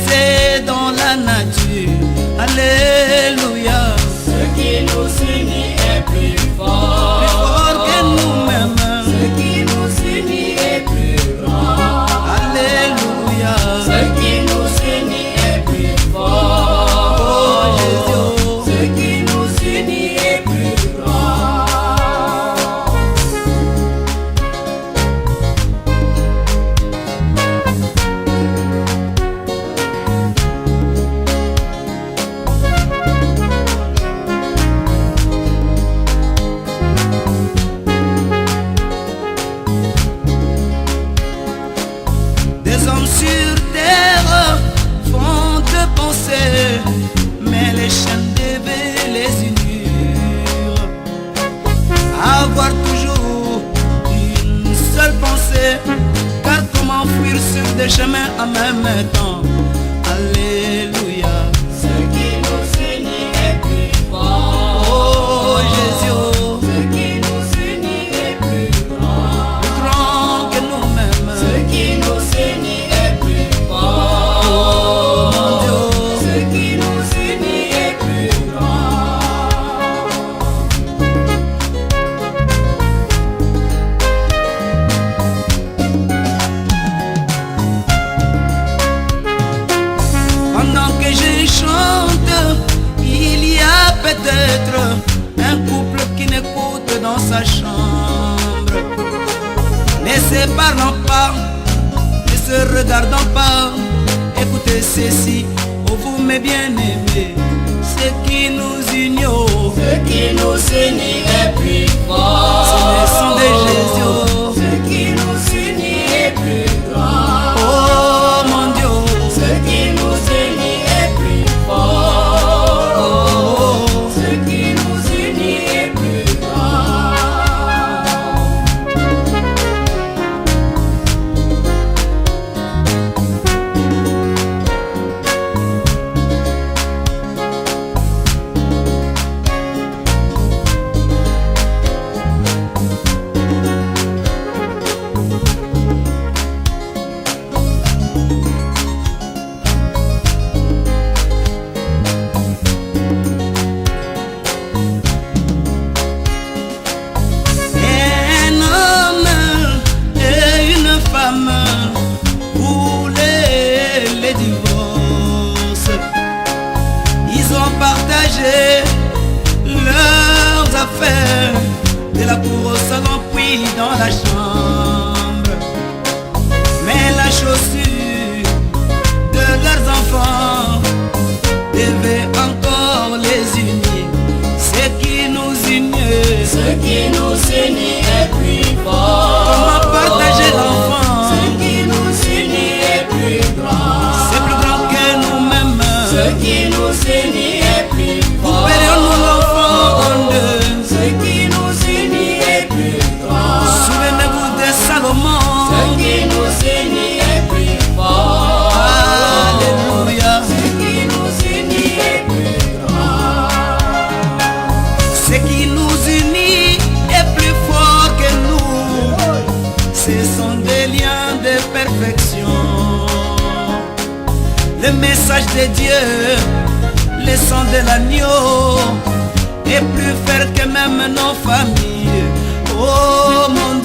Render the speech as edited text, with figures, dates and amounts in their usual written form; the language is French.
c'est dans la nature. Alléluia. Ce qui nous unit est plus fort, Plus fort que nous-mêmes. ce qui nous unit est plus grand. Alléluia. Ce qui nous unit est plus fort, Oh Jésus. ce qui nous unit est plus grand. Des hommes sur terre font de pensées, mais les chaînes devaient les unir. Avoir toujours une seule pensée, car comment fuir sur des chemins en même temps? Alléluia. Ce qui nous unit est plus fort, Oh Jésus, ce qui nous unit est plus grand. plus grand que nous-mêmes. Ce qui nous unit est plus Oh fort, mon Dieu. ce qui nous unit est plus grand. Pendant que je chante, il y a peut-être un couple qui n'écoute dans sa chambre, ne se parlant pas, ne se regardant pas. Écoutez ceci, oh vous mes bien-aimés, ce qui nous unit, oh, Ce qui nous unit est plus fort, c'est le sang de Jésus. Oh, ce qui nous unit est plus grand. oh mon Dieu, Ce qui nous unit est plus fort, oh, ce qui nous unit est plus grand. un homme et une femme voulaient les divorces. Ils ont partagé leurs affaires, de la cour au salon puis dans la chambre. Mais la chaussure de leurs enfants devait encore les unir. Ce qui nous unit, Ce qui nous unit est plus fort. comment partager l'enfant? Ce qui nous unit est plus grand. C'est plus grand que nous-mêmes. Ce qui nous unit est plus fort. Couperions-nous l'enfant en deux? Ce qui nous unit est plus grand. Souvenez-vous de Salomon. Ce qui nous unit est plus fort. Alléluia. Ce qui nous unit est plus grand. Ce qui nous unit est plus fort que nous. Ce sont des liens de perfection. Le message de Dieu, le sang de l'agneau est plus fort que même nos familles. Oh mon